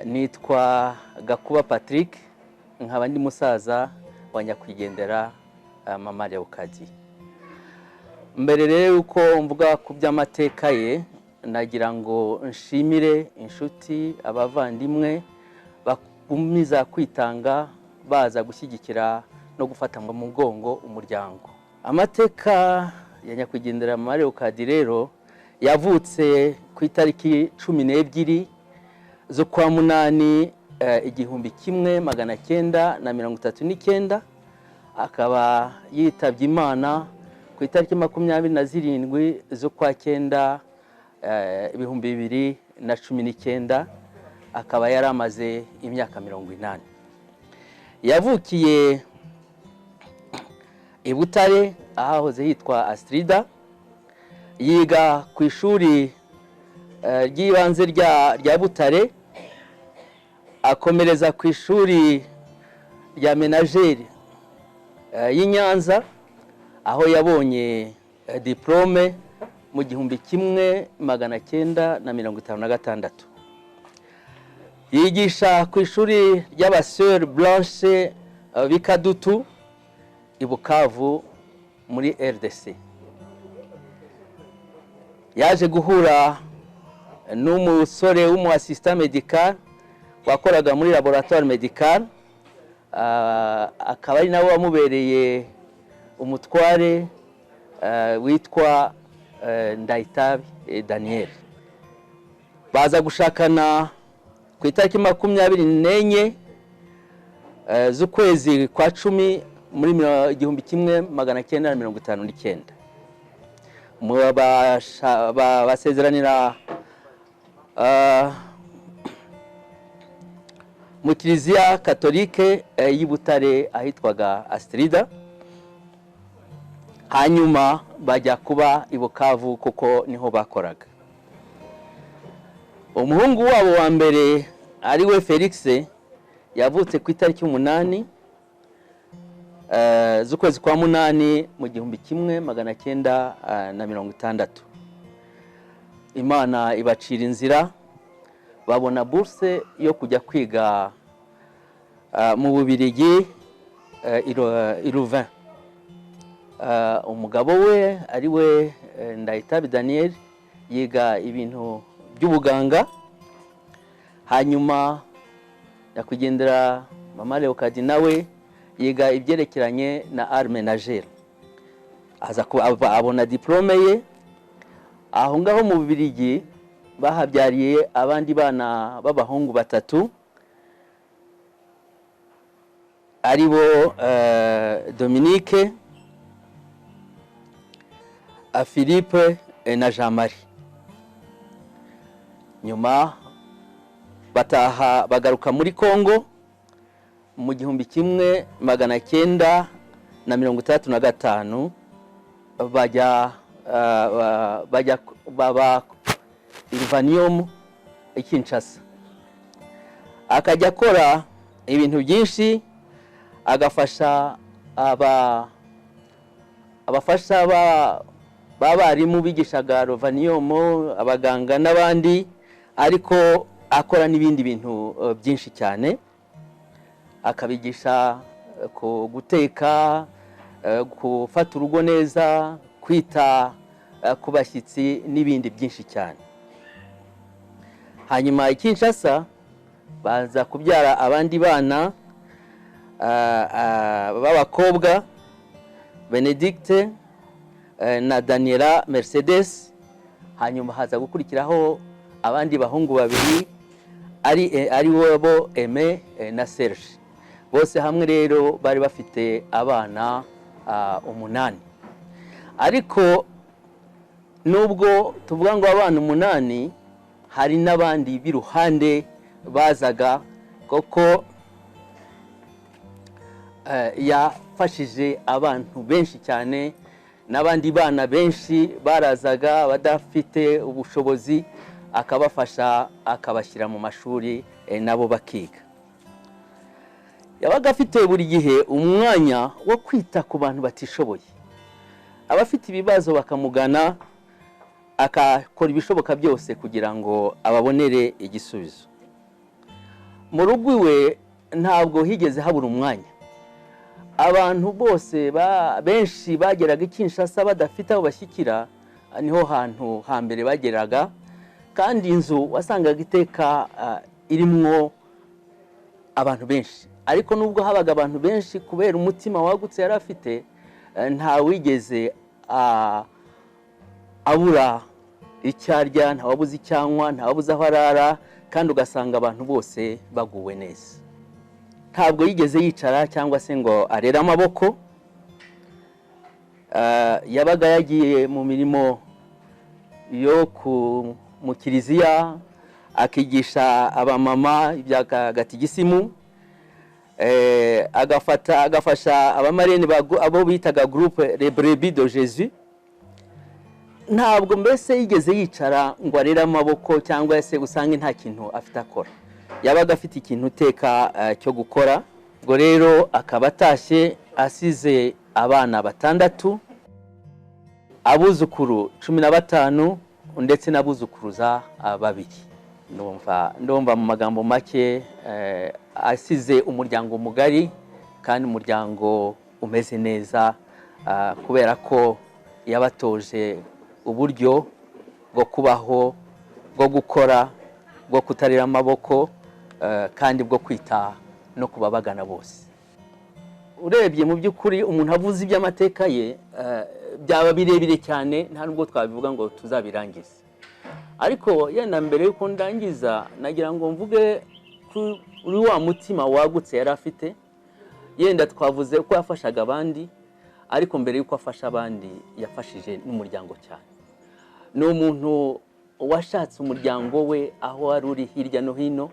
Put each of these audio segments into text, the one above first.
Nitwa Gakuba Patrick, nkaba ndi musaza wa nyakwigendera Mama Leokadi. Mbere rero uko mvuga ku by'amateka ye, nagira ngo nshimire inshuti abavandimwe bakumiza kwitanga baza gushyigikira no gufata mu mugongo umuryango. Amateka ya nyakwigendera Mama Leokadi rero yavutse ku itariki 12 z'ukwa munani 1939, akaba yitabye Imana ku itariki 27 z'ukwa cyenda 2019, akaba yaramaze imyaka 80. Yavukiye i Butare ahahoze hitwa Astrida, yiga ku ishuri ry'ibanze rya Butare, akomereza ku ishuri rya Menageri y'Inyanza, aho yabonye diplome mu 1956. Yigisha ku ishuri ry'Abaseur Blanche b'Ikadutu i Bukavu muri RDC. Yaje guhura n'umusore w'umu assistant médical wakoraga muri laboratoire médical, akaba ari nawe wamubereye umutware witwa Ndayitabi Daniel. Baza gushakana ku itariki 24 z'ukwezi kwa 10 muri 1959. Basezeranira mu Kiliziya Katolike y'i Butare ahitwaga Astrida, hanyuma bajya kuba i Bukavu kuko niho bakoraga. Umuhungu wabo wa mbere ari we Felix yavutse ku itariki 8 z'ukwezi kwa munani mu 1960. Imana ibacira inzira, babona bourse yo kujya kwiga mu Bubiligi i Louvain. Umugabo we ari we Ndayitabi Daniel yiga ibintu by'ubuganga, hanyuma nyakwigendera Mama Leokadi nawe yiga ibyerekeranye na art ménagère. Aza abona diplome ye aho ngaho mu Bubiligi. Bahabyariye abandi bana b'abahungu 3 aribo Dominique, Philippe na Jean Marie. Nyuma bataha bagaruka muri Kongo mu 1965, bajya baba Irvanium i Kinshasa. Akajya akora ibintu byinshi, agafasha abafasha b'abarimu bigishaga Irvanium, abaganga n'abandi, ariko akora n'ibindi bintu byinshi cyane. Akabigisha guteka, gufata urugo neza, kwita ku bashyitsi n'ibindi byinshi cyane. Hanyuma i Kinshasa baza kubyara abandi bana b'abakobwa, Benedicte na Daniela Mercedes. Hanyuma haza gukurikiraho abandi bahungu 2 ari bo Aimé na Serge. Bose hamwe rero bari bafite abana 8. Ariko nubwo tuvuga ngo abana 8, hari n'abandi biruhande bazaga, koko yafashije abantu benshi cyane, n'abandi bana benshi barazaga badafite ubushobozi, akabafasha akabashyira mu mashuri nabo bakiga. Yabaga afite buri gihe umwanya wo kwita ku bantu batishoboye, abafite ibibazo bakamugana, akakora ibishoboka byose kugira ngo ababonere igisubizo. mu rugo iwe ntabwo higeze habura umwanya. Abantu bose benshi bageraga i Kinshasa badafite aho bashyikira, niho hantu hambere bageraga, kandi inzu wasangaga iteka irimwo abantu benshi. Ariko nubwo habaga abantu benshi, kubera umutima wagutse yari afite, nta wigeze abura icyo arya, nta wabuze icyanywa, nta wabuze aho arara, kandi ugasanga abantu bose baguwe neza. Ntabwo yigeze yicara cyangwa se ngo arere amaboko. Yabaga yagiye mu mirimo yo mu kiliziya, akigisha abamama ibya gatigisimu, agafasha abamarene abo bitaga groupe Les Brebis de Jésus. Ntabwo mbese yigeze yicara ngo arere amaboko cyangwa se usange nta kintu afite akora. Yabaga afite ikintu uteka cyo gukora. Ubwo rero akaba atashye asize abana 6, abuzukuru 15 ndetse n'abuzukuruza 2. Ndumva mu magambo make asize umuryango mugari, kandi umuryango umeze neza, kubera ko yabatoje uburyo bwo kubaho, bwo gukora, bwo kutarira amaboko, kandi bwo kwita no kubabagana bose. Urebye mu by'ukuri umuntu avuze iby'amateka ye byaba birebire cyane, nta nubwo twabivuga ngo tuzabirangize. Ariko yenda mbere yuko ndangiza, nagira ngo mvuge kuri wa mutima wagutse yari afite. Yenda twavuze ko yafashaga abandi, ariko mbere yuko afasha abandi yafashije n'umuryango cyane. Ni umuntu washatse umuryango we aho wari uri hirya no hino,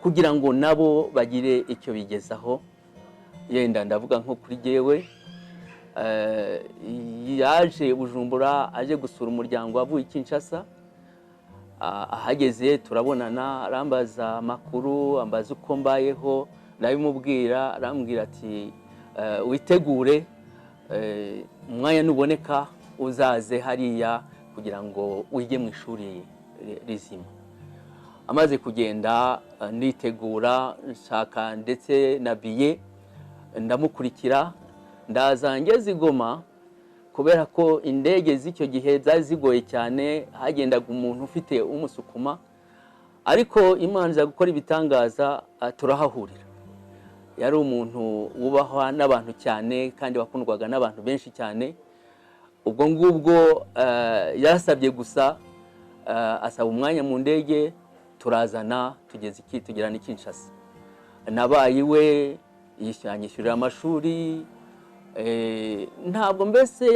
kugira ngo nabo bagire icyo bigezaho. Yenda ndavuga nko kuri jyewe, yaje Bujumbura aje gusura umuryango wavuye i Kinshasa. Ahageze turabonana, arambaza amakuru, ambaza uko mbayeho, ndabimubwira. Arambwira ati witegure, umwanya nuboneka uzaze hariya kugira ngo wige mu ishuri rizima. Amaze kugenda nitegura, nshaka ndetse na biye, ndamukurikira. Ndaza ngeze i Goma, kubera ko indege z'icyo gihe zari zigoye cyane, hagendaga umuntu ufite umusukuma. Ariko Imana iza gukora ibitangaza, turahahurira. Yari umuntu wubahwa n'abantu cyane, kandi wakundwaga n'abantu benshi cyane. Ubwo ngubwo yarasabye gusa, asaba umwanya mu ndege, turazana tugerana i Kinshasa. Nabaye iwe, yishyurira amashuri. Ntabwo mbese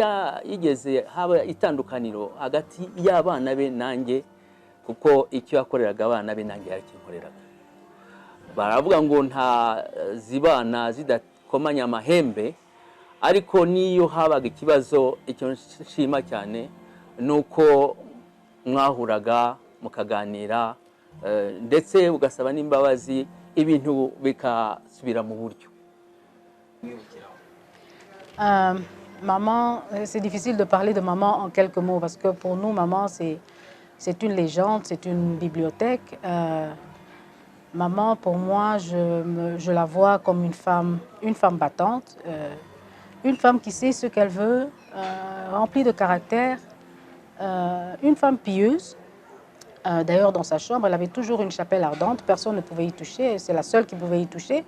yigeze haba itandukaniro hagati y'abana be nanjye, kuko icyo yakoreraga abana be nanjye yarakinkoreraga. Baravuga ngo nta zibana zidakomanya amahembe, ariko niyo habaga ikibazo, icyo nshima cyane nuko mwahuraga mukaganira, ndetse ugasaba n'imbabazi, ibintu bikasubira mu buryo. Maman, c'est difficile de parler de maman en quelques mots, parce que pour nous, maman, c'est une légende, c'est une bibliothèque. Maman, pour moi, je la vois comme une femme battante, une femme qui sait ce qu'elle veut, remplie de caractère, une femme pieuse. D'ailleurs, dans sa chambre, elle avait toujours une chapelle ardente, personne ne pouvait y toucher, c'est la seule qui pouvait y toucher.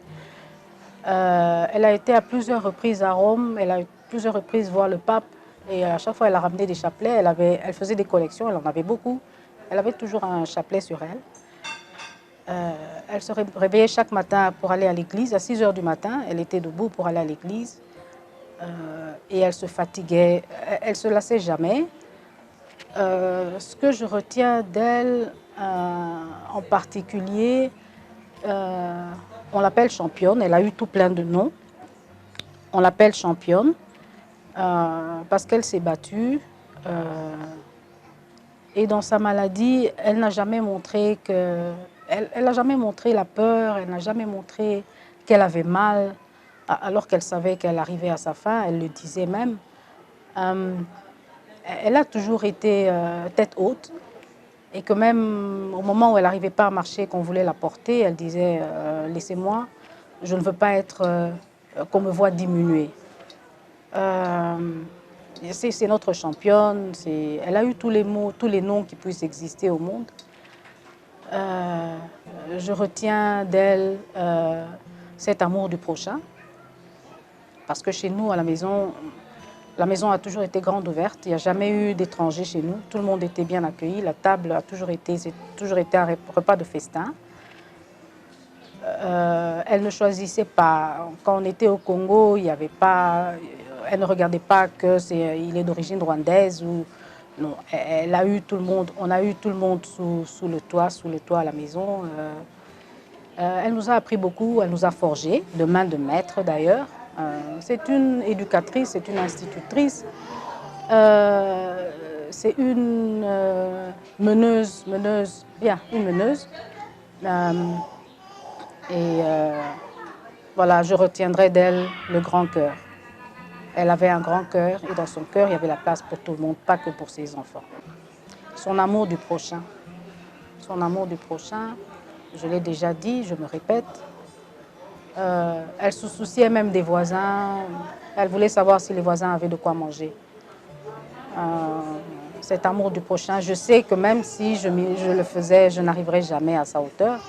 Elle a été à plusieurs reprises à Rome, elle a eu plusieurs reprises voir le pape, et à chaque fois elle a ramené des chapelets, elle faisait des collections, elle en avait beaucoup. Elle avait toujours un chapelet sur elle. Elle se réveillait chaque matin pour aller à l'église, à 6 h du matin, elle était debout pour aller à l'église. Et elle se fatiguait, elle ne se lassait jamais. Ce que je retiens d'elle en particulier, on l'appelle championne, elle a eu tout plein de noms. On l'appelle championne parce qu'elle s'est battue. Et dans sa maladie, elle n'a jamais montré elle n'a jamais montré la peur, elle n'a jamais montré qu'elle avait mal, alors qu'elle savait qu'elle arrivait à sa fin, elle le disait même. Elle a toujours été tête haute. Et que même au moment où elle n'arrivait pas à marcher, qu'on voulait la porter, elle disait laissez-moi, je ne veux pas être qu'on me voit diminuer. C'est notre championne, elle a eu tous les mots, tous les noms qui puissent exister au monde. Je retiens d'elle cet amour du prochain, parce que chez nous, à la maison a toujours été grande ouverte, il n'y a jamais eu d'étrangers chez nous, tout le monde était bien accueilli, la table a toujours été un repas de festin. Elle ne choisissait pas. Quand on était au Congo, il n'y avait pas, elle ne regardait pas qu'il est d'origine rwandaise ou non. Elle a eu tout le monde. On a eu tout le monde sous le toit à la maison. Elle nous a appris beaucoup. Elle nous a forgés de main de maître d'ailleurs. C'est une éducatrice, c'est une institutrice. C'est une meneuse, bien, une meneuse. Voilà, je retiendrai d'elle le grand cœur. Elle avait un grand cœur et dans son cœur, il y avait la place pour tout le monde, pas que pour ses enfants. Son amour du prochain. Son amour du prochain, je l'ai déjà dit, je me répète. Elle se souciait même des voisins. Elle voulait savoir si les voisins avaient de quoi manger. Cet amour du prochain, je sais que même si je le faisais, je n'arriverais jamais à sa hauteur.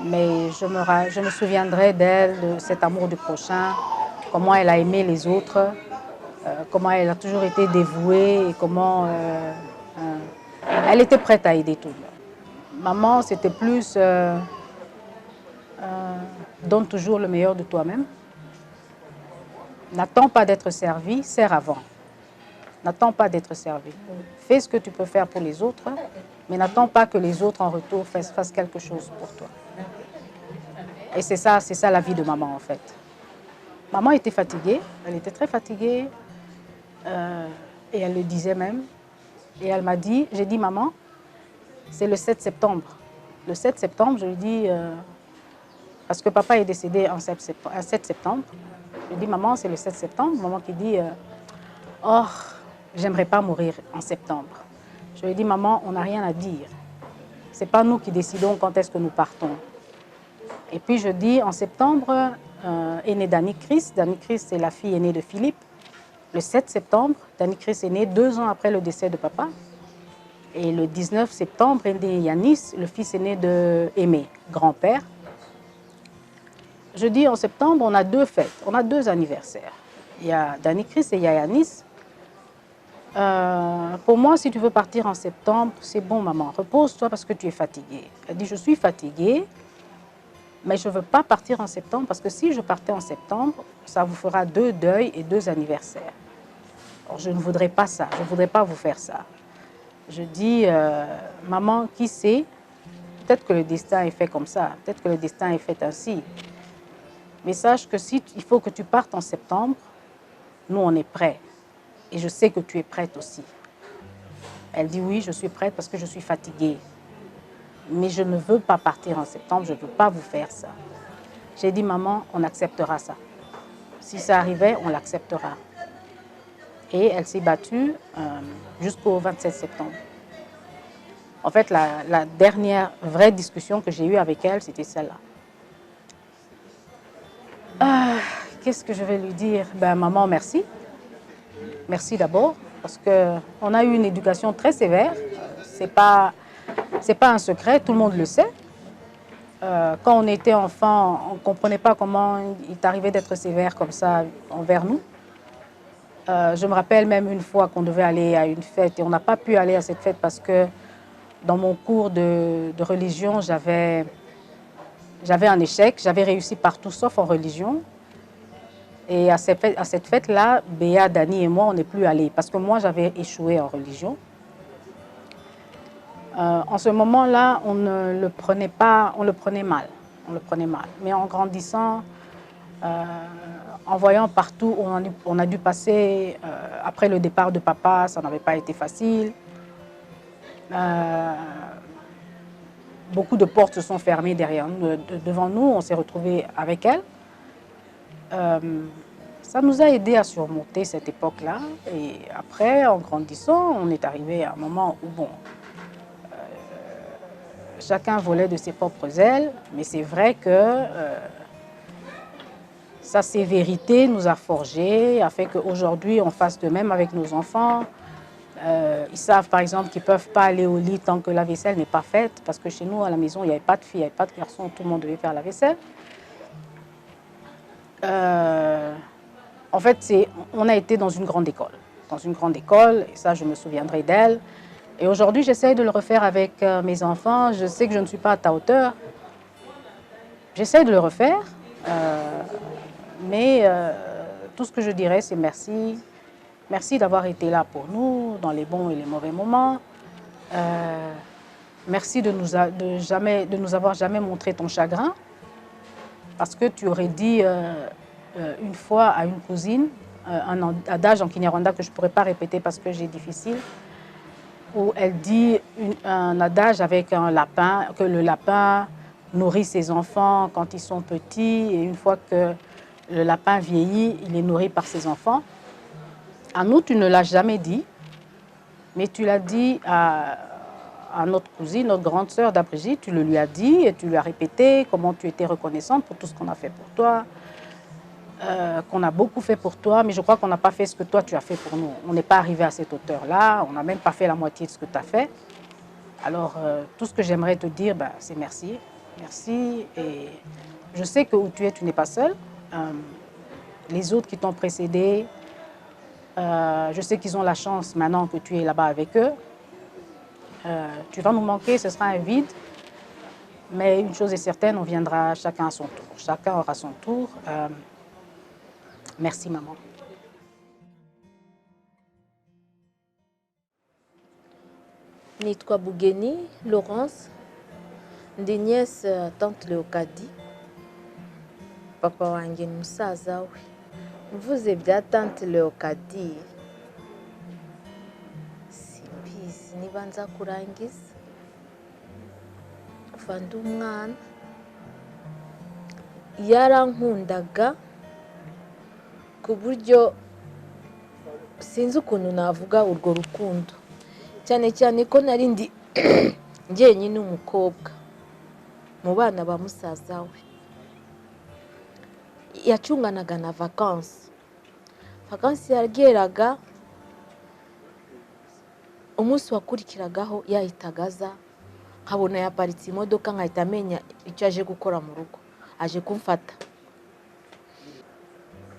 Mais je me souviendrai d'elle, de cet amour du prochain, comment elle a aimé les autres, comment elle a toujours été dévouée et comment elle était prête à aider tout le monde. Maman, c'était plus donne toujours le meilleur de toi-même. N'attends pas d'être servi, sers avant. N'attends pas d'être servi. Fais ce que tu peux faire pour les autres, mais n'attends pas que les autres en retour fassent quelque chose pour toi. Et c'est ça la vie de maman en fait. Maman était fatiguée, elle était très fatiguée, et elle le disait même. Et elle m'a dit, j'ai dit maman, c'est le 7 septembre. Le 7 septembre, je lui dis, parce que papa est décédé en 7 septembre. Je lui dis maman, c'est le 7 septembre. Maman qui dit, oh, j'aimerais pas mourir en septembre. Je lui ai dit maman, on n'a rien à dire. C'est pas nous qui décidons quand est-ce que nous partons. Et puis je dis, en septembre, est née Dani Chris. Dani Chris, c'est la fille aînée de Philippe. Le 7 septembre, Dani Chris est née 2 ans après le décès de papa. Et le 19 septembre est né Yanis, le fils aîné de Aimé, grand-père. Je dis, en septembre, on a 2 fêtes, on a 2 anniversaires. Il y a Dani Chris et il y a Yanis. Pour moi, si tu veux partir en septembre, c'est bon maman, repose-toi parce que tu es fatiguée. Elle dit, je suis fatiguée. Mais je ne veux pas partir en septembre parce que si je partais en septembre, ça vous fera 2 deuils et 2 anniversaires. Alors, je ne voudrais pas ça, je ne voudrais pas vous faire ça. Je dis, maman, qui sait, peut-être que le destin est fait comme ça, peut-être que le destin est fait ainsi. Mais sache que si il faut que tu partes en septembre, nous on est prêts. Et je sais que tu es prête aussi. Elle dit oui, je suis prête parce que je suis fatiguée. Mais je ne veux pas partir en septembre, je ne veux pas vous faire ça. J'ai dit, maman, on acceptera ça. Si ça arrivait, on l'acceptera. Et elle s'est battue jusqu'au 27 septembre. En fait, la dernière vraie discussion que j'ai eue avec elle, c'était celle-là. Qu'est-ce que je vais lui dire? Ben, maman, merci. Merci d'abord, parce qu'on a eu une éducation très sévère. C'est pas un secret, tout le monde le sait. Quand on était enfant, on ne comprenait pas comment il t'arrivait d'être sévère comme ça envers nous. Je me rappelle même une fois qu'on devait aller à une fête et on n'a pas pu aller à cette fête parce que dans mon cours de religion, j'avais un échec. J'avais réussi partout sauf en religion. Et à cette fête-là, Béa, Dani et moi, on n'est plus allés parce que moi, j'avais échoué en religion. En ce moment-là, on ne le prenait pas, on le prenait mal. On le prenait mal. Mais en grandissant, en voyant partout où on a dû passer, après le départ de papa, ça n'avait pas été facile. Beaucoup de portes se sont fermées derrière nous, devant nous. On s'est retrouvés avec elle. Ça nous a aidé à surmonter cette époque-là. Et après, en grandissant, on est arrivé à un moment où, bon, chacun volait de ses propres ailes, mais c'est vrai que sa sévérité nous a forgés, a fait qu'aujourd'hui on fasse de même avec nos enfants. Ils savent par exemple qu'ils ne peuvent pas aller au lit tant que la vaisselle n'est pas faite, parce que chez nous à la maison il n'y avait pas de filles, il n'y avait pas de garçons, tout le monde devait faire la vaisselle. En fait, on a été dans une grande école. Dans une grande école, et ça je me souviendrai d'elle. Et aujourd'hui j'essaie de le refaire avec mes enfants. Je sais que je ne suis pas à ta hauteur. J'essaie de le refaire. Mais tout ce que je dirais, c'est merci. Merci d'avoir été là pour nous, dans les bons et les mauvais moments. Merci de nous avoir jamais montré ton chagrin. Parce que tu aurais dit une fois à une cousine, un adage en Kinyarwanda que je ne pourrais pas répéter parce que j'ai difficile, où elle dit un adage avec un lapin, que le lapin nourrit ses enfants quand ils sont petits, et une fois que le lapin vieillit, il est nourri par ses enfants. À nous, tu ne l'as jamais dit, mais tu l'as dit à notre cousine, notre grande sœur d'Abrigitte, tu le lui as dit et tu lui as répété comment tu étais reconnaissante pour tout ce qu'on a fait pour toi, qu'on a beaucoup fait pour toi, mais je crois qu'on n'a pas fait ce que toi tu as fait pour nous. On n'est pas arrivé à cette hauteur-là, on n'a même pas fait la moitié de ce que tu as fait. Alors, tout ce que j'aimerais te dire, c'est merci. Merci. Et je sais que où tu es, tu n'es pas seul. Les autres qui t'ont précédé, je sais qu'ils ont la chance maintenant que tu es là-bas avec eux. Tu vas nous manquer, ce sera un vide. Mais une chose est certaine, on viendra chacun à son tour. Chacun aura son tour. Merci, maman. Nitwa Bugeni Laurence, ndi nièce tante Leokadi. Papa wanjye ni musaza we. Mvuze bya tante Leokadi, simbizi niba nza kurangiza. Kuva ndi umwana yarankundaga ku buryo sinzi ukuntu navuga urwo rukundo, cyane cyane ko nari ndi njyenyine umukobwa mu bana ba musaza we. Yacunganaga na vacances yarageraga, umunsi wakurikiragaho yahitaga aza, nkabona yaparitse imodoka nkahita amenya icyo aje gukora mu rugo, aje kumfata.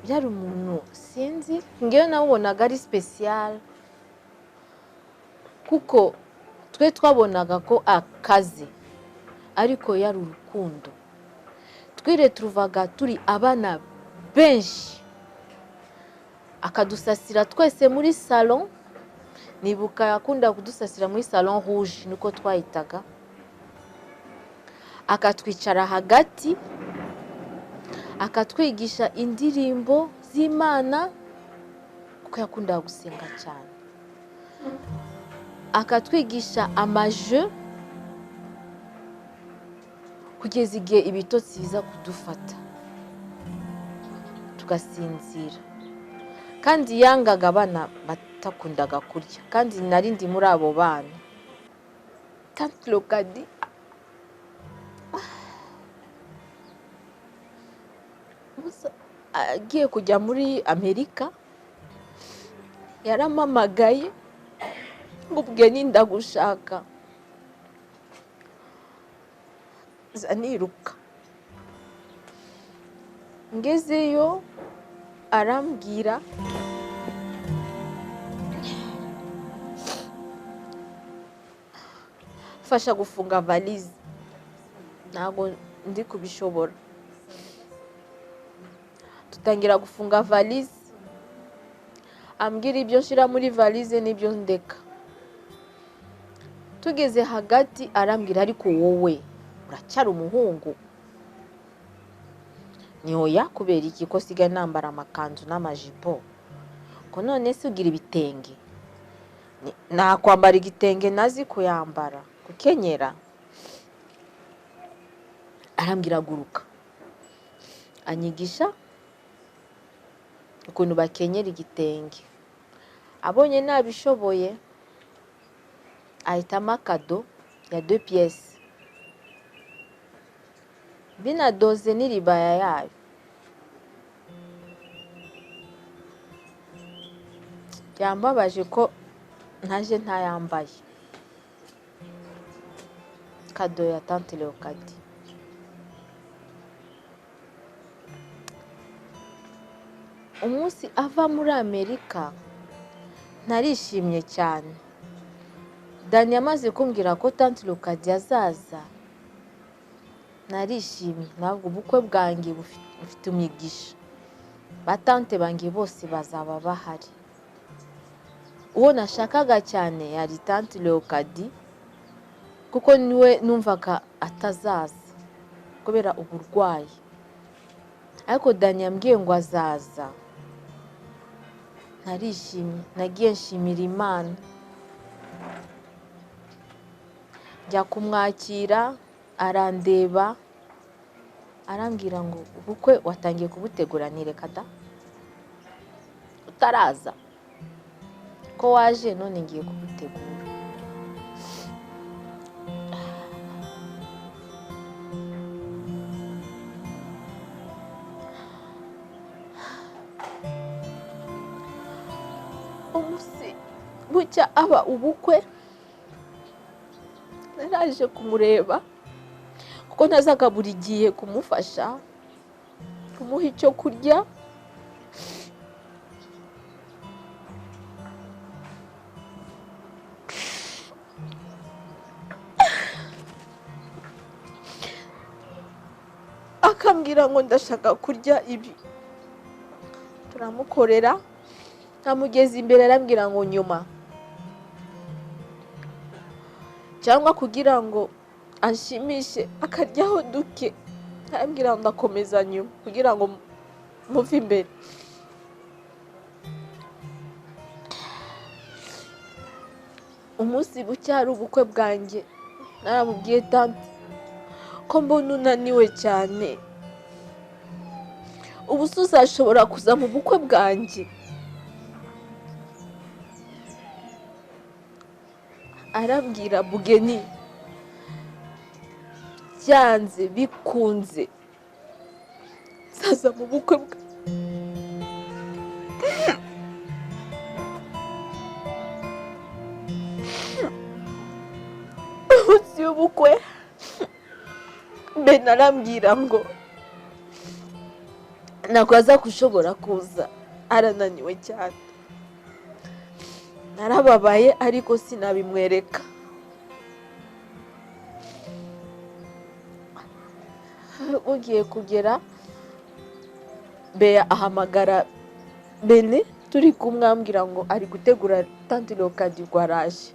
Byari umuntu sinzi, ngewe nabonaga ari special, kuko twe twabonaga ko akazi ariko yari urukundo. Twire turuvaga turi abana benshi, akadusasira twese muri salon. Nibuka yakunda kudusasira muri salon rouge, niko twahitaga. Akatwicara hagati, akatwigisha indirimbo z'Imana, kuko yakundaga gusenga cyane. Akatwigisha amajeu, kugeza igihe ibitotsi biza kudufata tugasinzira. Kandi yangaga abana batakundaga kurya, kandi nari ndi muri abo bana. Tante Leokadi agiye kujya muri Amerika, yaramamagaye ngo Bugeni ndagushaka. Niruka ngezeyo, arambwira fasha gufunga valise. Ntabwo ndi kubishobora. Tutangira gufunga valise, ambwira ibyo nshira muri valise n'ibyo ndeka. Tugeze hagati arambwira, ariko wowe uracyari umuhungu. Ni oya, kubera iki ko sigaye nambara amakanzu n'amajipo, ko none se ugira ibitenge? Nakwambara igitenge nazi kuyambara, kukenyera. Arambwira guruka, anyigisha ukuntu bakenyera igitenge. Abonye nabishoboye, ahitamo akado ya 2 pièces binadoze n'iribaya yayo. Yambabaje ko ntaje ntayambaye kado ya tante Leokadi. Umunsi ava muri Amerika narishimye cyane. Dani yamaze kumbwira ko tante Leokadi azaza, narishimye. Ntabwo ubukwe bwanjye bufite umugisha, batante banjye bose bazaba bahari. Uwo nashakaga cyane yari tante Leokadi, kuko niwe numvaga atazaza kubera uburwayi, ariko Dani yambwiye ngo azaza. Narishimye, nagiye nshimira Imana, njya kumwakira, arandeba, arambwira ngo ubukwe watangiye kubutegura. Nireka da, utaraza ko waje none ngiye kubutegura. Umunsi bucya aba ubukwe, naraje kumureba kuko nazaga buri gihe kumufasha, kumuha icyo kurya. Akambwira ngo ndashaka kurya ibi, turamukorera. Nkamugeza imbere arambwira ngo nyuma, cyangwa kugira ngo anshimishe akaryaho duke, arambwira ngo ndakomeza nyuma kugira ngo muve imbere. Umunsi bucya ari ubukwe bwanjye, naramubwiye tante ko mbona unaniwe cyane, ubu se uzashobora kuza mu bukwe bwanjye? Arambwira Bugeni, byanze bikunze nzaza mu bukwe bwanjye. Umunsi w'ubukwe Ben arambwira ngo ntabwo aza kushobora kuza, arananiwe cyane. Narababaye ariko sinabimwereka. Ugiye kugera, Bea ahamagara Bene, turi kumwambwira ngo ari gutegura tante Leokadi ngo araje.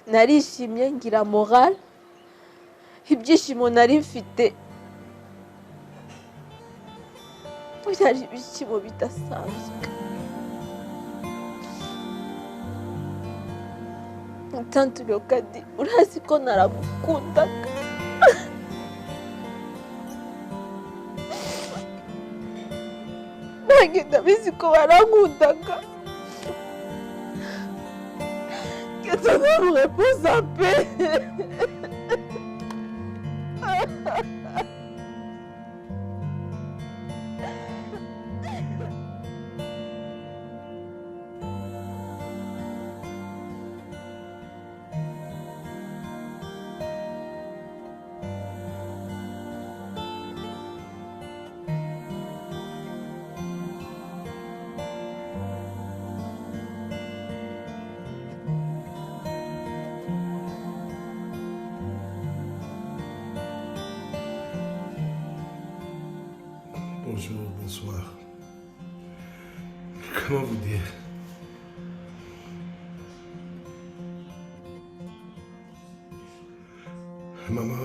Narishimye, ngira moral, ibyishimo nari mfite byari ibyishimo bidasanzwe. Tante Leokadi, urazi ko naragukundaga. Nanjye ndabizi ko warankundaga. Que tu me réponds en paix. Bonjour, bonsoir. Comment vous dire? Maman...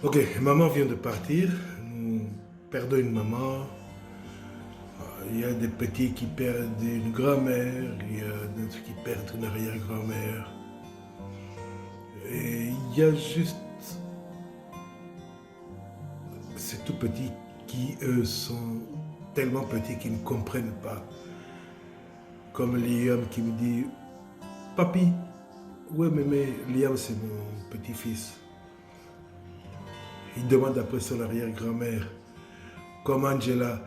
Ok, maman vient de partir. Nous perdons une maman. Il y a des petits qui perdent une grand-mère. Il y a d'autres qui perdent une arrière-grand-mère. Et il y a juste... ces tout petits qui, eux, sont tellement petits qu'ils ne comprennent pas. Comme Liam qui me dit « Papi, ouais, mais Liam, c'est mon petit-fils. » il demande après son arrière-grand-mère. Comme Angela,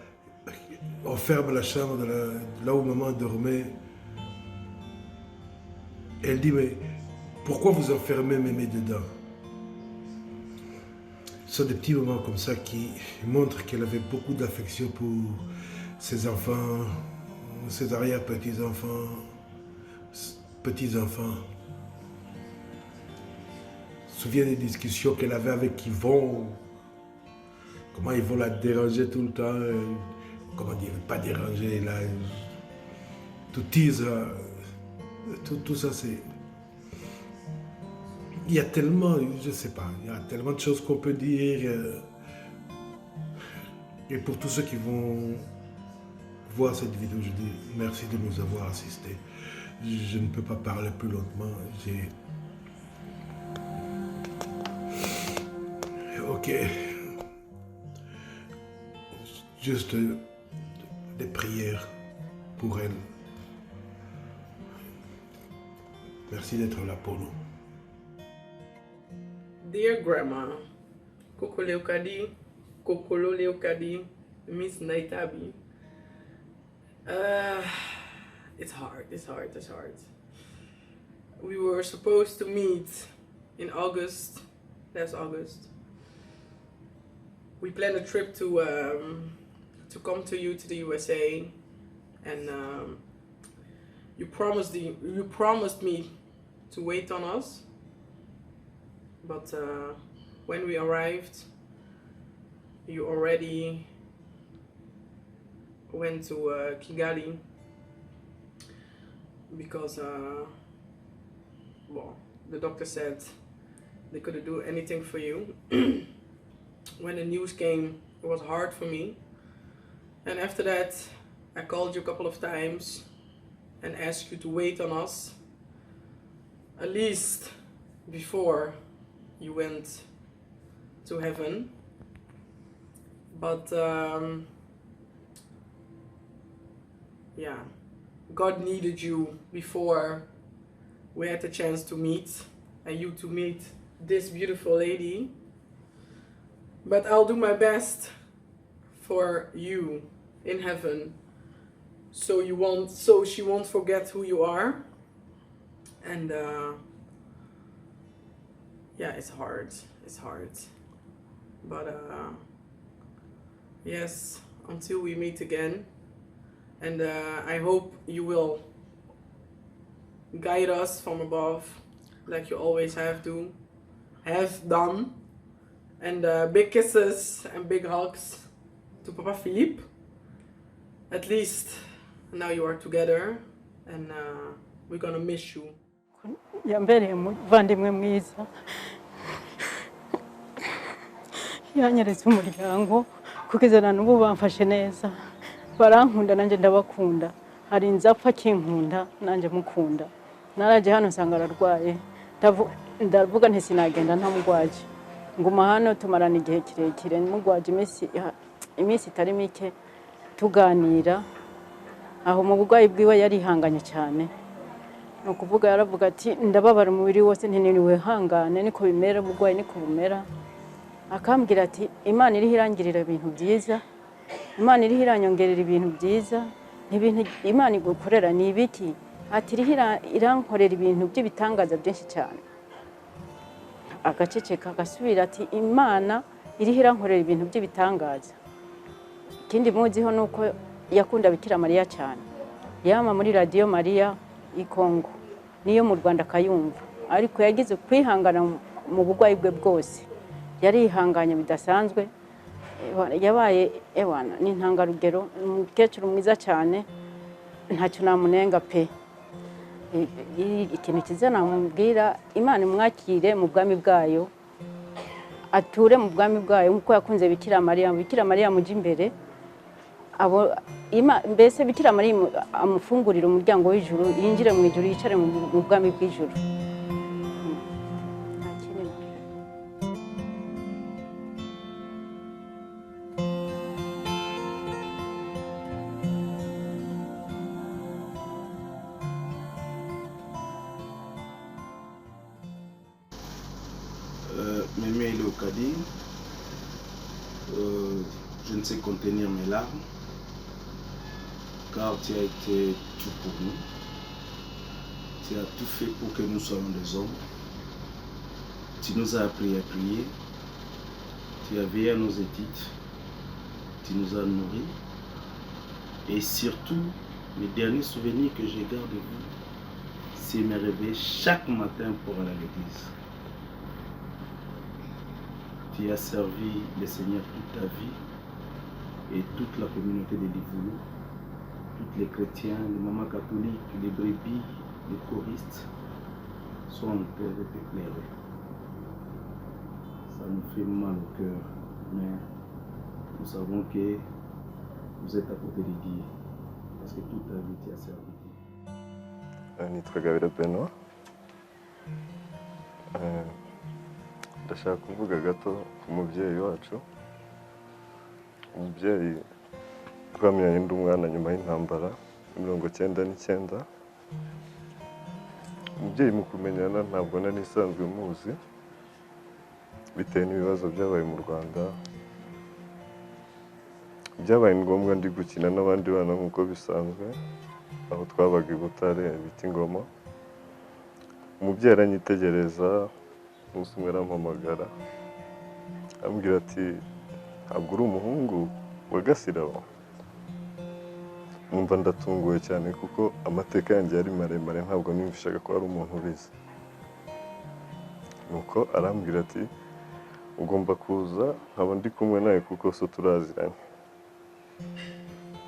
on ferme la chambre là où maman dormait. Elle dit, mais pourquoi vous enfermez mémé dedans? Ce sont des petits moments comme ça qui montrent qu'elle avait beaucoup d'affection pour ses enfants, ses arrière-petits-enfants, petits-enfants. Je me souviens des discussions qu'elle avait avec Yvon. Comment Yvon la dérangeait tout le temps. Comment dire, pas déranger, là. Tout tease, tout ça, c'est... Il y a tellement, je ne sais pas, il y a tellement de choses qu'on peut dire. Et pour tous ceux qui vont voir cette vidéo, je dis merci de nous avoir assistés. Je ne peux pas parler plus longuement. Ok. Juste des prières pour elle. Merci d'être là pour nous. Dear Grandma, Kokolo Leokadi, Miss Naitabi. It's hard. We were supposed to meet in August, last August. We planned a trip to come to you to the USA, and you promised me to wait on us. But when we arrived, you already went to Kigali because, well, the doctor said they couldn't do anything for you. When the news came, it was hard for me. And after that, I called you a couple of times and asked you to wait on us, at least before you went to heaven. But yeah, God needed you before we had the chance to meet, and you to meet this beautiful lady. But I'll do my best for you in heaven, so she won't forget who you are. And yeah, it's hard, but yes, until we meet again. And I hope you will guide us from above, like you always have done. And big kisses and big hugs to Papa Philippe. At least now you are together, and we're gonna miss you. Yambereye muvandimwe mwiza, yanyeretse umuryango kugezana n'ubu bamfashe neza, barankunda nanjye ndabakunda, hari nzapfa kinkunda nanjye mukunda. Naraje hano nsanga ararwaye, ndavuga nti sinagenda ntamugwaje, nguma hano tumarana igihe kirekire mugwaje iminsi itari mike tuganira. Aho mu bugwayi bwiwe yarihanganye cyane, no kuvuga yaravuga ati ndababara umubiri wose ntiniriwe hangane, niko bimera ubugwayi niko bumera. Akambwira ati Imana iri hirangirira ibintu byiza, Imana iri hiranyongerera ibintu byiza, n'ibintu Imana igukorera ni ibiki? Ati iri irankorera ibintu by'ibitangaza byinshi cyane. Agaceceka agasubira ati Imana iri hirankorera ibintu by'ibitangaza. Ikindi muziho nuko yakunda Bikira Mariya cyane, yama muri Radio Maria i Kongo niyo mu Rwanda akayumva, ariko yagize kwihangana mu bugwayi bwe bwose, yarihanganye bidasanzwe. Yabaye ewana n'intangarugero, umukecuru mwiza cyane, ntacyo namunenga pe. Ikintu kizana mubwira Imana imwakire mu bwami bwayo, ature mu bwami bwayo nkuko yakunze Bikira Mariya mujye imbere. Mbese Bikira Mariya amufungurira umuryango w'ijuru, yinjire mu ijuru, yicare mu bwami bw'ijuru. Mémé Leokadi, je ne sais contenir mes larmes, car tu as été tout pour nous. Tu as tout fait pour que nous soyons des hommes. Tu nous as appris à prier. Tu as veillé à nos études. Tu nous as nourris. Et surtout, le dernier souvenir que je garde de vous, c'est me réveiller chaque matin pour aller à l'église. Tu as servi le Seigneur toute ta vie et toute la communauté de Livoulou, tous les chrétiens, les mamans catholiques, les brebis, les choristes sont en train de t'éclairer. Ça nous fait mal au cœur, mais nous savons que vous êtes à côté de Dieu, parce que toute ta vie tu as servi. Nitwa Gabira Benoît. Ndashaka kuvuga gato ku mubyeyi wacu. Umubyeyi twamenyanye ndi umwana nyuma y'intambara 1999. Umubyeyi mu kumenyana ntabwo nari nisanzwe muzi bitewe n'ibibazo byabaye mu Rwanda. Byabaye ngombwa ndi gukina n'abandi bana nk'uko bisanzwe aho twabaga i Butare bita Ingoma. Umubyeyi aranyitegereza umunsi umwe arampamagara ambwira ati ntabwo uri umuhungu wa Gasirabo. Numva ndatunguwe cyane kuko amateka yanjye yari maremare ntabwo nimvishaga ko ari umuntu ubizi. Nuko arambwira ati ugomba kuza nkaba ndi kumwe nawe kuko so turaziranye.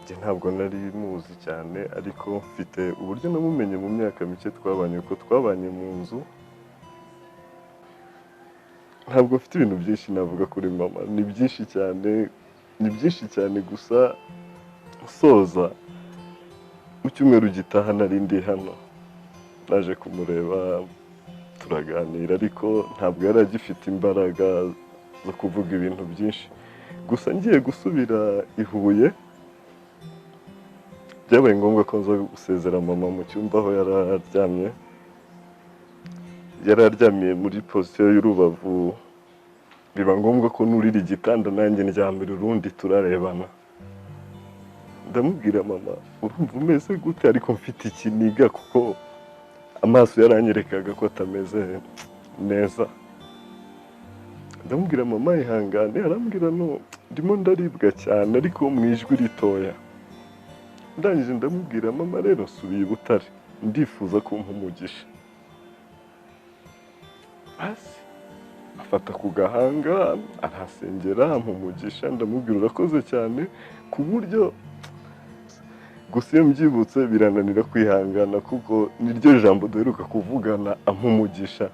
Njye ntabwo nari muzi cyane ariko mfite uburyo namumenye mu myaka mike twabanye kuko twabanye mu nzu. Ntabwo mfite ibintu byinshi navuga kuri mama, ni byinshi cyane gusa soza mu cyumweru gitaha nari ndi hano naje kumureba turaganira ariko ntabwo yari agifite imbaraga zo kuvuga ibintu byinshi. Gusa ngiye gusubira i Huye byabaye ngombwa ko nza gusezera mama mu cyumba aho yari aryamiye muri position y'urubavu. Biba ngombwa ko nurira igitanda nanjye ndyamira urundi turarebana. Ndamubwira mama urumva umeze gute ariko mfite ikiniga kuko amaso yaranyerekaga ko atameze neza. Ndamubwira mama ihangane, arambwira no ndimo ndaribwa cyane ariko mu ijwi ritoya. Ndangije ndamubwira mama rero nsubiye i Butare ndifuza kumpa umugisha. Basi afata ku gahanga arasengera ampa umugisha. Ndamubwira urakoze cyane ku buryo gusa iyo mbyibutse birananira kwihangana kuko niryo jambo duheruka kuvugana ampa umugisha.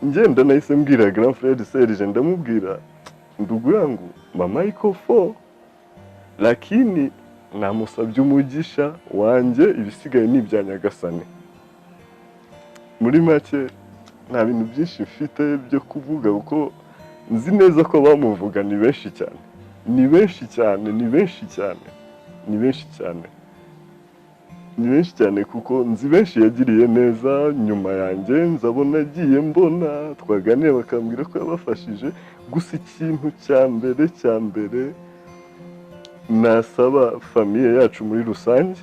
Ngenda nahise mbwira grand frère Serge ndamubwira ndugu yangu mama iko fo lakini namusabye umugisha wanjye ibisigaye ni ibya Nyagasani. Muri make nta bintu byinshi mfite byo kuvuga kuko nzi neza ko bamuvuga ni benshi cyane kuko nzi benshi yagiriye neza nyuma yanjye. Nzabona agiye mbona twaganira bakambwira ko yabafashije. Gusa ikintu cya mbere nasaba famiye yacu muri rusange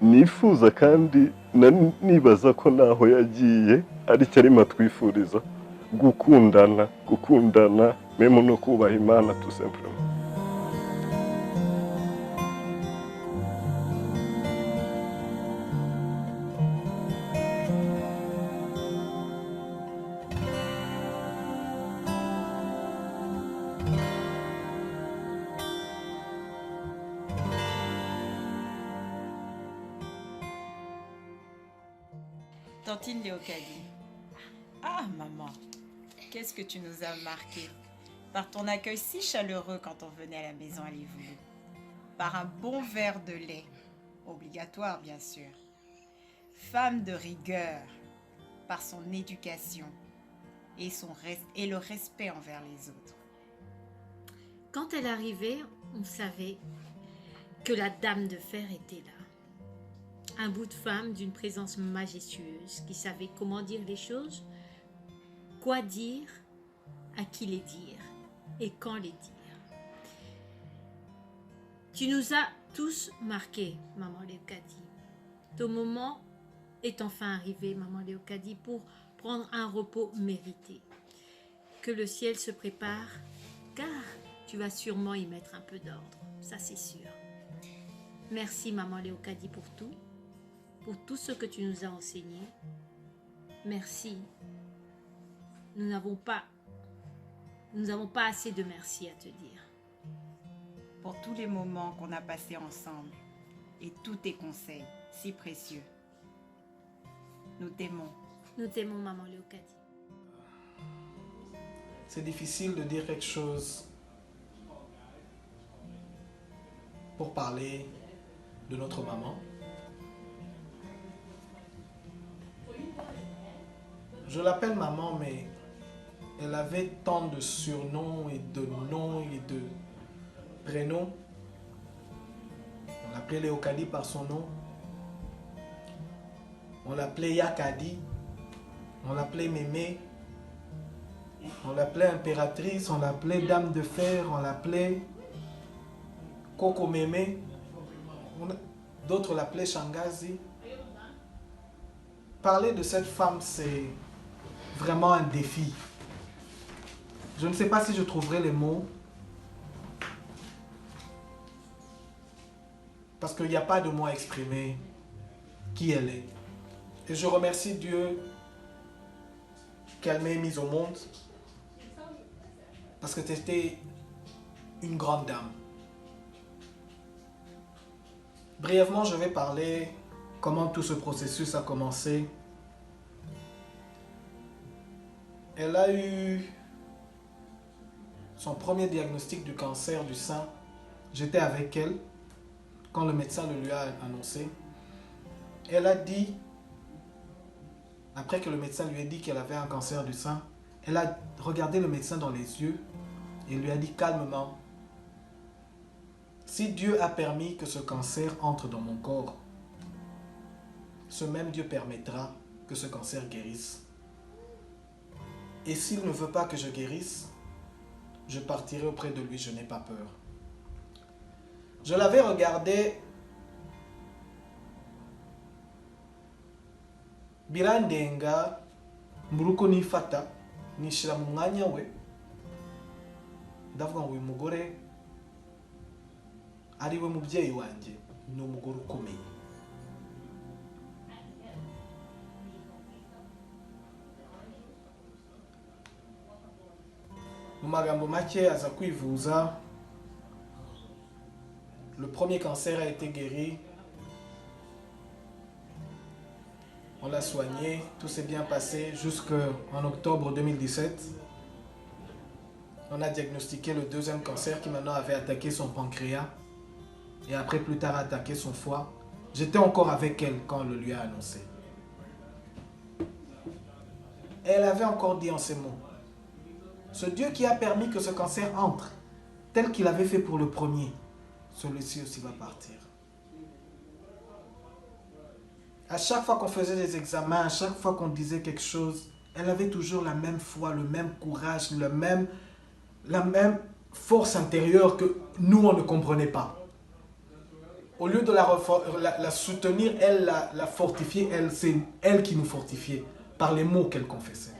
nifuza kandi nibaza ko naho yagiye aricyo arimo atwifuriza gukundana memo no kubaha Imana tout simplement. Tantine Léocadie. Ah, maman, qu'est-ce que tu nous as marqué par ton accueil si chaleureux quand on venait à la maison à Livoulou. Par un bon verre de lait, obligatoire bien sûr. Femme de rigueur, par son éducation et le respect envers les autres. Quand elle arrivait, on savait que la dame de fer était là. Un bout de femme d'une présence majestueuse qui savait comment dire les choses, quoi dire, à qui les dire. et quand les dire. Tu nous as tous marqués, maman Léocadie. Ton moment est enfin arrivé, maman Léocadie, pour prendre un repos mérité. Que le ciel se prépare, car tu vas sûrement y mettre un peu d'ordre, ça c'est sûr. Merci maman Léocadie pour tout ce que tu nous as enseigné. Merci. Nous n'avons pas assez de merci à te dire. Pour tous les moments qu'on a passés ensemble et tous tes conseils si précieux. Nous t'aimons. Nous t'aimons, maman Léocadie. C'est difficile de dire quelque chose pour parler de notre maman. Je l'appelle maman, mais elle avait tant de surnoms et de noms et de prénoms. On l'appelait Léocadie par son nom. On l'appelait Yakadi. On l'appelait Mémé. On l'appelait impératrice. On l'appelait dame de fer. On l'appelait Coco Mémé. D'autres l'appelaient Shangazi. Parler de cette femme, c'est vraiment un défi. Je ne sais pas si je trouverai les mots. Parce qu'il n'y a pas de mots à exprimer qui elle est. Et je remercie Dieu qu'elle m'ait mise au monde. Parce que c'était une grande dame. Brièvement, je vais parler comment tout ce processus a commencé. Elle a eu son premier diagnostic du cancer du sein. J'étais avec elle quand le médecin le lui a annoncé. Elle a dit, après que le médecin lui ait dit qu'elle avait un cancer du sein, elle a regardé le médecin dans les yeux et lui a dit calmement, si Dieu a permis que ce cancer entre dans mon corps, ce même Dieu permettra que ce cancer guérisse. Et s'il ne veut pas que je guérisse, je partirai auprès de lui, je n'ai pas peur. Je l'avais regardé birandenga muruko nifata nishira mu mwanya we ndavuga ngo uyu mugore ari we mubyeyi wanjye ni umugore ukomeye. Mu magambo make aza kwivuza. Le premier cancer a été guéri. On l'a soigné, tout s'est bien passé jusqu'en octobre 2017. On a diagnostiqué le deuxième cancer qui maintenant avait attaqué son pancréas et après plus tard attaqué son foie. J'étais encore avec elle quand on le lui a annoncé. Et elle avait encore dit en ces mots, ce Dieu qui a permis que ce cancer entre, tel qu'il avait fait pour le premier, celui-ci aussi va partir. À chaque fois qu'on faisait des examens, à chaque fois qu'on disait quelque chose, elle avait toujours la même foi, le même courage, la même force intérieure que nous, on ne comprenait pas. Au lieu de la soutenir, elle la fortifier, c'est elle qui nous fortifiait par les mots qu'elle confessait.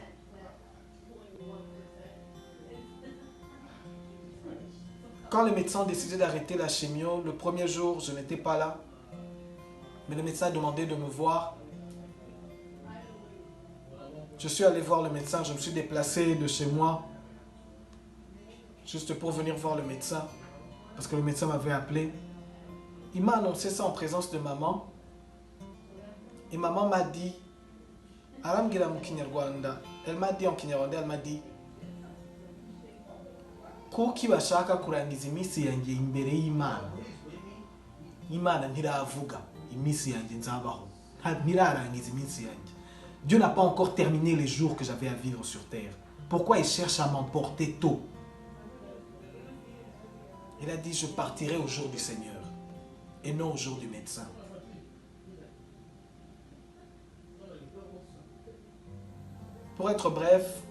Quand les médecins ont décidé d'arrêter la chimio, le premier jour, je n'étais pas là. Mais le médecin a demandé de me voir. Je suis allé voir le médecin, je me suis déplacé de chez moi. Juste pour venir voir le médecin. Parce que le médecin m'avait appelé. Il m'a annoncé ça en présence de maman. Et maman m'a dit, elle m'a dit en Kinyarwanda, elle m'a dit, kuki bashaka kurangiza iminsi yanjye imbere y'Imana. Imana ntiravuga iminsi yanjye nzabaho. Ntirarangiza iminsi yanjye. Dieu n'a pas encore terminé les jours que j'avais à vivre sur terre. Pourquoi il cherche à m'emporter tôt? Il a dit, je partirai au jour du Seigneur et non au jour du médecin. Pour être bref,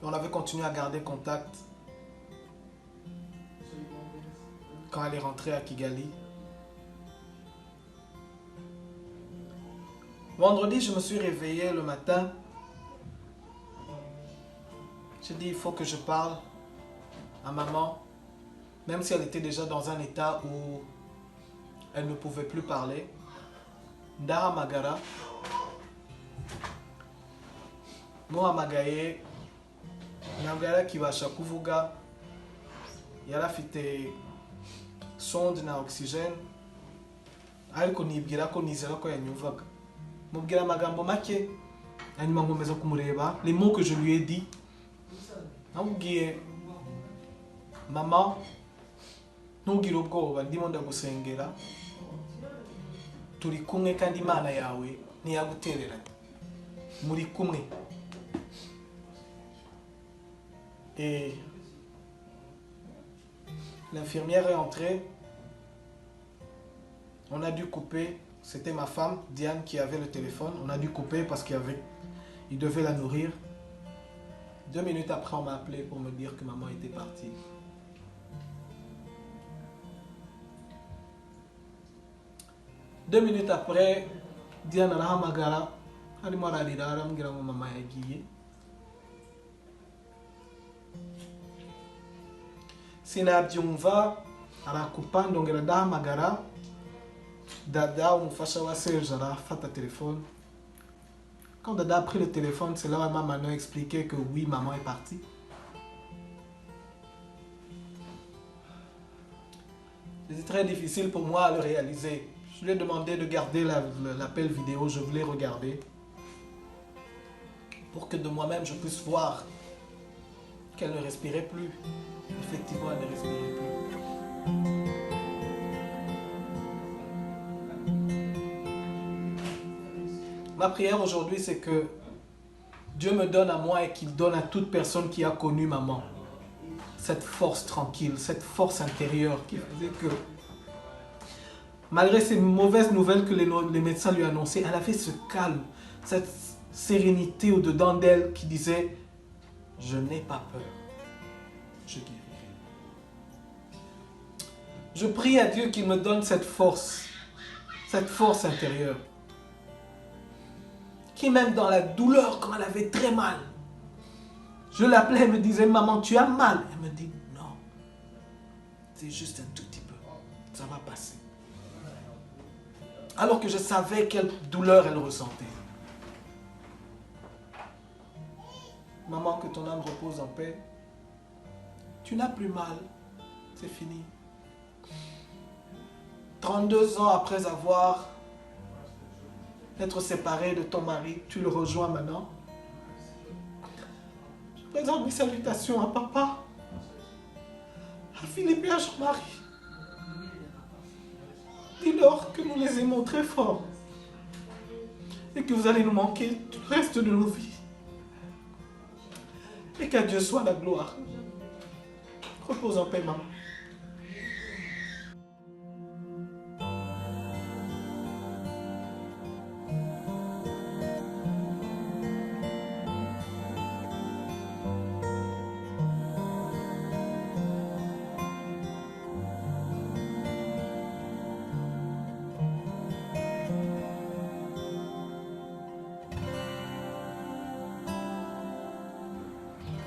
On avait continué à garder contact quand elle est rentrée à Kigali. Vendredi, je me suis réveillé le matin. J'ai dit, il faut que je parle à maman, même si elle était déjà dans un état où elle ne pouvait plus parler. Ndara Magara, muhamagaye, ntabwo kibasha kuvuga, yari afite sonde na oxygène, ariko nibwira ko nizera ko yanyumvaga. Mubwira amagambo make, hanyuma nkomeza kumureba. Les mots que je lui ai dit, namubwiye, maman, ntugire ubwoba, ndimo ndagusengera, turi kumwe kandi Imana yawe ntiyagutereranye, muri kumwe. Et l'infirmière est entrée. On a dû couper. C'était ma femme, Diane, qui avait le téléphone. On a dû couper parce qu'il devait la nourrir. 2 minutes après, on m'a appelé pour me dire que maman était partie. Deux minutes après, Diane arahamagara, arimo ararira arambwira ngo mama yagiye. Sinabyumva, arakupa, ndongera ndahamagara. Dada, umufasha wa Serge, arafata téléphone. Quand Dada a pris le téléphone, c'est là où maman m'a expliqué que oui, maman est partie. C'était très difficile pour moi à le réaliser. Je lui ai demandé de garder l'appel vidéo, je voulais regarder. Pour que de moi-même je puisse voir qu'elle ne respirait plus. Effectivement, elle ne respirait plus. Ma prière aujourd'hui, c'est que Dieu me donne à moi et qu'il donne à toute personne qui a connu maman cette force tranquille, cette force intérieure qui faisait que, malgré ces mauvaises nouvelles que les médecins lui annonçaient, elle avait ce calme, cette sérénité au-dedans d'elle qui disait « Je n'ai pas peur, je guérirai ». Je prie à Dieu qu'il me donne cette force intérieure. Qui même dans la douleur, quand elle avait très mal, je l'appelais, elle me disait « Maman, tu as mal ?» Elle me dit « Non, c'est juste un tout petit peu, ça va passer. » Alors que je savais quelle douleur elle ressentait. Maman, que ton âme repose en paix. Tu n'as plus mal, c'est fini. 32 ans après être séparé de ton mari, tu le rejoins maintenant. Je présente mes salutations à papa, à Philippe et à Jean-Marie. Dis-leur que nous les aimons très fort et que vous allez nous manquer tout le reste de nos vies. Et qu'à Dieu soit la gloire. Repose en paix, maman.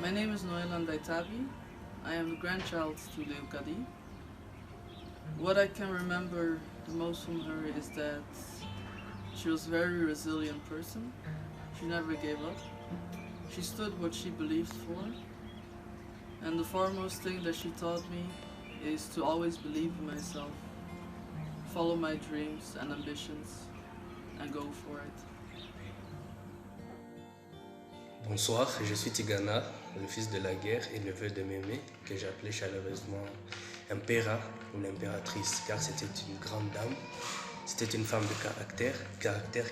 My name is Noela Ndaitabi. I am the grandchild to Leo Kadi. What I can remember the most from her is that she was a very resilient person. She never gave up. She stood what she believed for. And the foremost thing that she taught me is to always believe in myself, follow my dreams and ambitions, and go for it. Bonsoir, je suis Tigana, le fils de la guerre et neveu de Mémé, que j'appelais chaleureusement Impéra ou l'impératrice, car c'était une grande dame. C'était une femme de caractère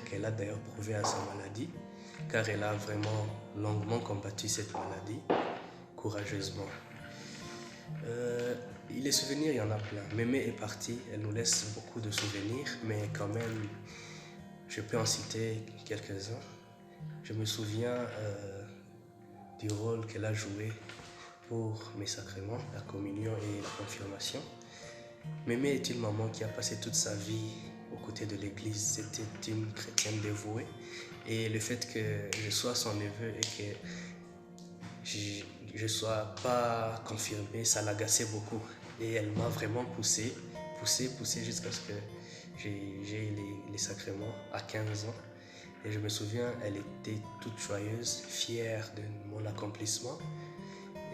qu'elle a d'ailleurs prouvé à sa maladie, car elle a vraiment longuement combattu cette maladie, courageusement. Les souvenirs, il y en a plein. Mémé est partie, elle nous laisse beaucoup de souvenirs, mais quand même, je peux en citer quelques-uns. Je me souviens du rôle qu'elle a joué pour mes sacrements, la communion et la confirmation. Mémé est une maman qui a passé toute sa vie aux côtés de l'église. C'était une chrétienne dévouée. Et le fait que je sois son neveu et que je ne sois pas confirmé, ça l'agaçait beaucoup. Et elle m'a vraiment poussé jusqu'à ce que j'ai les sacrements à 15 ans. Et je me souviens, elle était toute joyeuse, fière de mon accomplissement.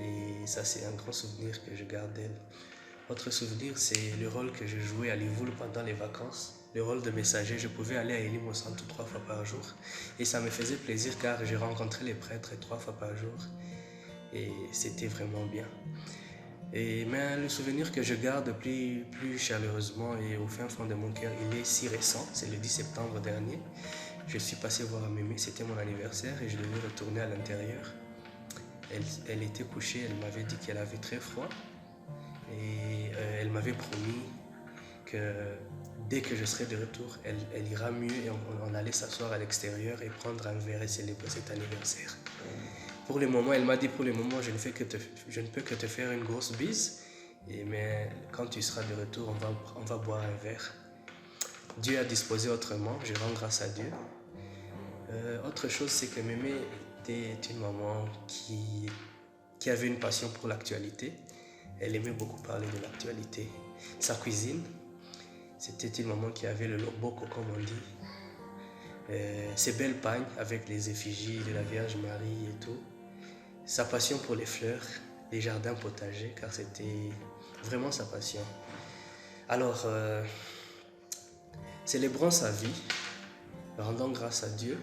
Et ça, c'est un grand souvenir que je garde d'elle. Autre souvenir, c'est le rôle que je jouais à Livoul pendant les vacances. Le rôle de messager, je pouvais aller à Elim au centre 3 fois par jour. Et ça me faisait plaisir car je rencontrais les prêtres 3 fois par jour. Et c'était vraiment bien. Mais le souvenir que je garde plus chaleureusement et au fin fond de mon cœur, il est si récent. C'est le 10 septembre dernier. Je suis passé voir Mémé, c'était mon anniversaire et je devais retourner à l'intérieur. Elle était couchée, elle m'avait dit qu'elle avait très froid. Et elle m'avait promis que dès que je serai de retour, elle ira mieux et on allait s'asseoir à l'extérieur et prendre un verre et célébrer cet anniversaire. Pour le moment, elle m'a dit, pour le moment, je ne peux que te faire une grosse bise, mais quand tu seras de retour, on va boire un verre. Dieu a disposé autrement, je rends grâce à Dieu. Autre chose, c'est que Mémé était une maman qui avait une passion pour l'actualité. Elle aimait beaucoup parler de l'actualité. Sa cuisine, c'était une maman qui avait le loboko, comme on dit. Ses belles pagnes avec les effigies de la Vierge Marie et tout. Sa passion pour les fleurs, les jardins potagers, car c'était vraiment sa passion. Alors, célébrons sa vie, rendons grâce à Dieu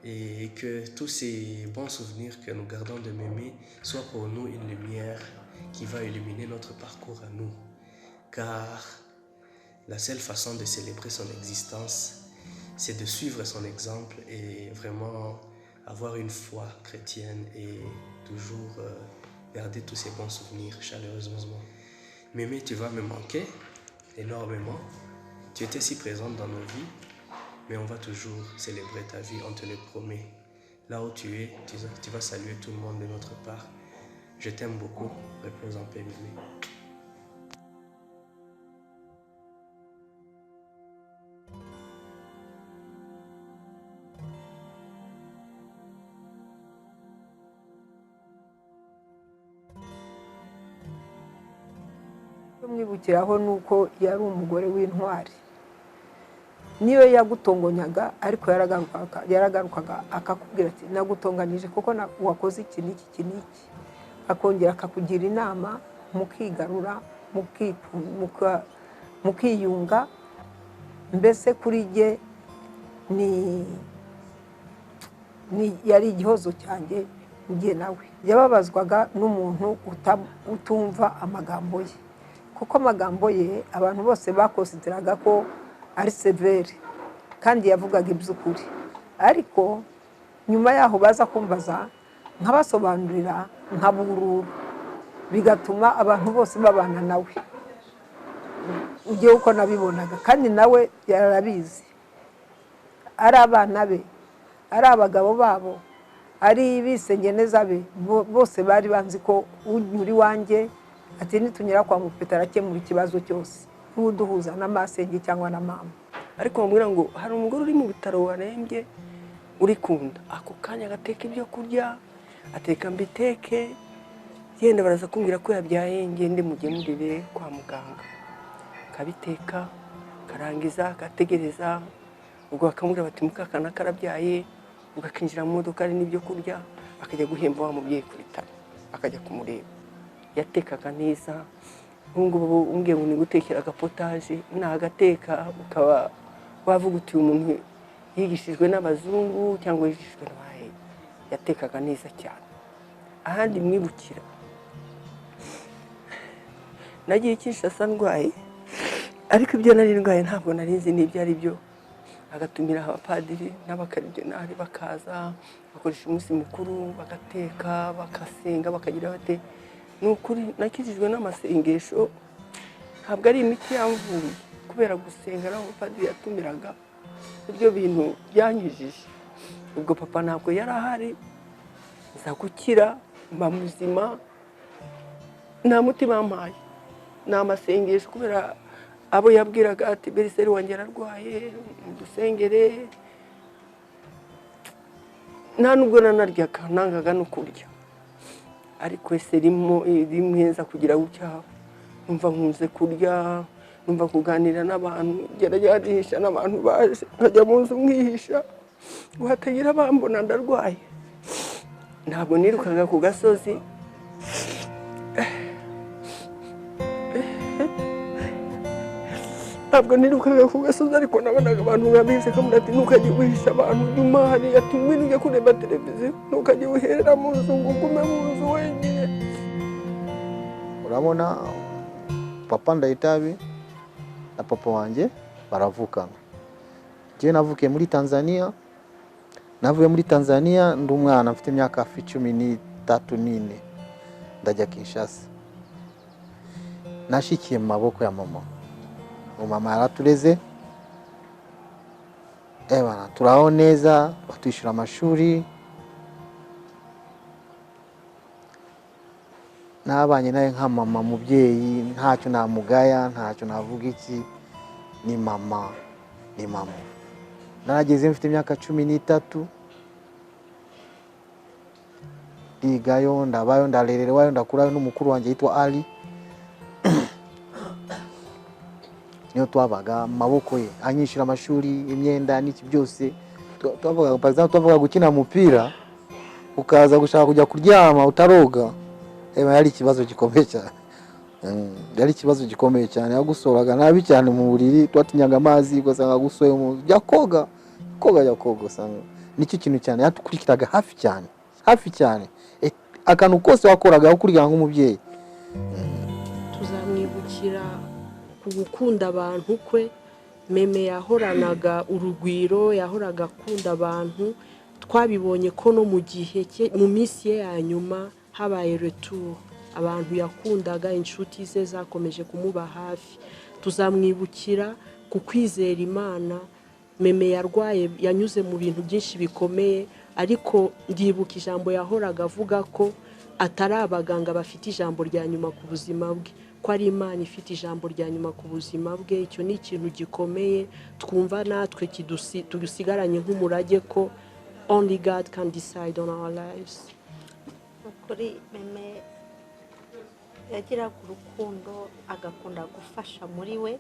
et que tous ces bons souvenirs que nous gardons de Mémé soient pour nous une lumière qui va illuminer notre parcours à nous. Car la seule façon de célébrer son existence, c'est de suivre son exemple et vraiment avoir une foi chrétienne et toujours garder tous ces bons souvenirs chaleureusement. Mémé, tu vas me manquer énormément. Tu étais si présente dans nos vies, mais on va toujours célébrer ta vie, on te le promet. Là où tu es, tu vas saluer tout le monde de notre part. Je t'aime beaucoup. Repose en paix, Mémé. mwibukiraho nuko yari umugore w'intwari niyo yagutongonyaga ariko yaragarukaga akakubwira ati nagutonganije kuko wakoze iki n'iki akongera akakugira inama mukigarura mukiyunga mbese kuri jye yari igihozo cyanjye njye nawe yababazwaga n'umuntu utumva amagambo ye kuko amagambo ye abantu bose bakonsideraga ko ari severe kandi yavugaga iby'ukuri ariko nyuma yaho baza kumbaza nkabasobanurira nkabururu bigatuma abantu bose babana nawe ugiye uko nabibonaga kandi nawe yarabizi ari abana be ari abagabo babo ari ibisengeneza be bose bari banzi ko unyuri wanjye ati nitunyura kwa mupeta arakemura ikibazo cyose n'uduhuza n'amasenge cyangwa na mama ariko bamubwira ngo hari umugore uri mu bitaro warembye uri kunda ako kanya agateka ibyo kurya ateka mbiteke yenda baraza kumbwira ko yabyaye ngende mugemurire kwa muganga kabiteka karangiza gategereza ubwo bakamubwira bati mukakana karabyaye ugakinjira mu modoka ari n'ibyo kurya akajya guhemba wa mubyeyi ku bitaro akajya kumureba yatekaga neza ngubu umbwiye ngo ni gutekera agapotaje nagateka ukaba wavuga uti umuntu yigishijwe n'abazungu cyangwa yigishijwe n'abahe yatekaga neza cyane ahandi mwibukira nagiye Kinshasa ndwaye ariko ibyo nari ndwaye ntabwo nari nzi n'ibyo ari byo agatumira abapadiri n'abakaridinari bakaza bakoresha umunsi mukuru bagateka bakasenga bakagira bate nukuri nakijijwe n'amasengesho ntabwo ari imiti yamvuye kubera gusenga naho padiri yatumiraga ibyo bintu byanyujije ubwo papa ntabwo yari ahari nza gukira mba muzima nta muti bampaye ni amasengesho kubera abo yabwiraga ati beriseri wanjye ararwaye dusengere nta nubwo nanaryaga nangaga no kurya ariko ese rimwe nza kugira gucyaha numva nkunze kurya numva kuganira n'abantu gerageza n'abantu baje nkajya mu nzu mwihisha ngo hatagira bambona ndarwaye ntabwo nirukaga ku gasozi ntabwo nirukaga ku gasozi ariko nabonaga abantu babizi kamura ati ntukajye wihisha abantu nyuma hari ati ngwino ujye kureba televiziyo ntukajye wiherera mu nzu ngo ugume mu nzu wenyine. Urabona papa Ndayitabi na papa wanjye baravukana. Njye navukiye muri Tanzania, navuye muri Tanzania ndi umwana mfite imyaka 13 ndajya Kinshasa. Nashikiye mu maboko ya mama. Mama yaratureze, bana turaho neza, batwishyura amashuri, nabanye nawe nka mama mubyeyi, ntacyo namugaya, ntacyo navuga iki, ni mama. Narageze mfite imyaka 13, ndigayo ndabayo ndarererewayo ndakurayo n'umukuru wanjye yitwa Ali. Niyo twabaga maboko ye anyishira amashuri imyenda n'iki byose. Twavuga par exemple twavuga gukina umupira ukaza gushaka kujya kuryama utaroga, yari ikibazo gikomeye cyane. Yari ikibazo gikomeye cyane, yagusoraga nabi cyane mu buriri, twatinyaga amazi ugasanga gusoye mu jya koga usanga nicyo kintu cyane yatukurikiraga hafi cyane akantu kose wakoraga ukurikirana nk'umubyeyi. Tuzamwibukira ku gukunda abantu kwe. Meme yahoranaga urugwiro, yahoraga akunda abantu. Twabibonye ko no mu gihe mu minsi ye ya nyuma habaye retour, abantu yakundaga, inshuti ze zakomeje kumuba hafi. Tuzamwibukira ku kwizera Imana. Meme yarwaye, yanyuze mu bintu byinshi bikomeye, ariko ndibuka ijambo yahoraga avuga ko atari abaganga bafite ijambo rya nyuma ku buzima bwe, ko ari Imana ifite ijambo rya nyuma ku buzima bwe. Icyo ni ikintu gikomeye twumva natwe tugusigaranye nk'umurage ko only God can decide on our lives. Kuri Meme yagiraga urukundo, agakunda gufasha muri we.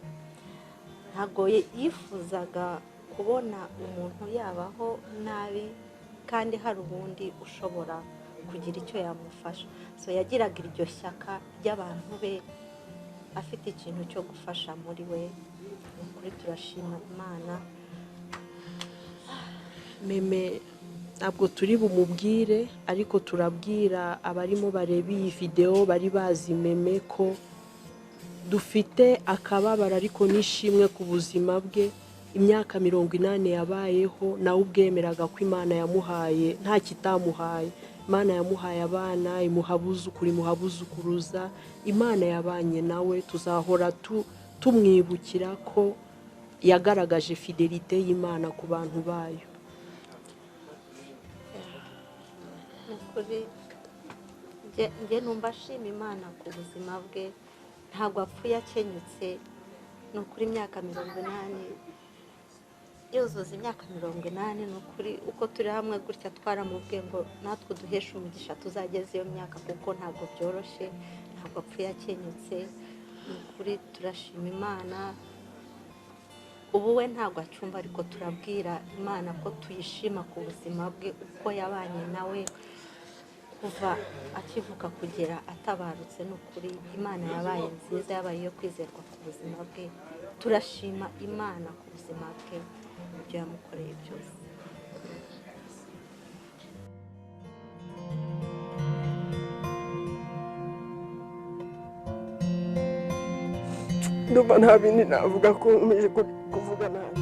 Ntabwo yifuzaga kubona umuntu yabaho nabi kandi hari ubundi ushobora kugira icyo yamufasha. So yagiraga iryo shyaka ry'abantu be, afite ikintu cyo gufasha muri we. Kuri turashima Imana. Meme ntabwo turi bumubwire, ariko turabwira abarimo bareba iyi video bari bazi Meme ko dufite akababara ariko nishimwe ku buzima bwe. Imyaka 80 yabayeho, nawe ubwemeraga ko Imana yamuhaye nta kitamuhaye. Imana yamuhaye abana, imuhabuzukuri, imuhabuzukuruza. Imana yabanye nawe, tuzahora tumwibukira ko yagaragaje fidelite y'Imana ku bantu bayo. Nukuri nge numva shima Imana ku buzima bwe. Ntabwo apfuye akenyutse. Nukuri imyaka 80 yuzuza imyaka 80, nukuri uko turi hamwe gutya twaramubwiye ngo natwe duheshe umugisha tuzageze iyo myaka, kuko ntabwo byoroshye. Ntabwo apfuye akenyutse. Nukuri turashima Imana. Ubu we ntabwo acumba, ariko turabwira Imana ko tuyishima ku buzima bwe, uko yabanye nawe kuva akivuka kugera atabarutse. Nukuri Imana yabaye nziza, yabaye iyo kwizerwa ku buzima bwe. Turashima Imana ku buzima bwe, ibyo yamukoreye byose. Ndumva nta bindi navuga ko nkomeje kuvuga nabi.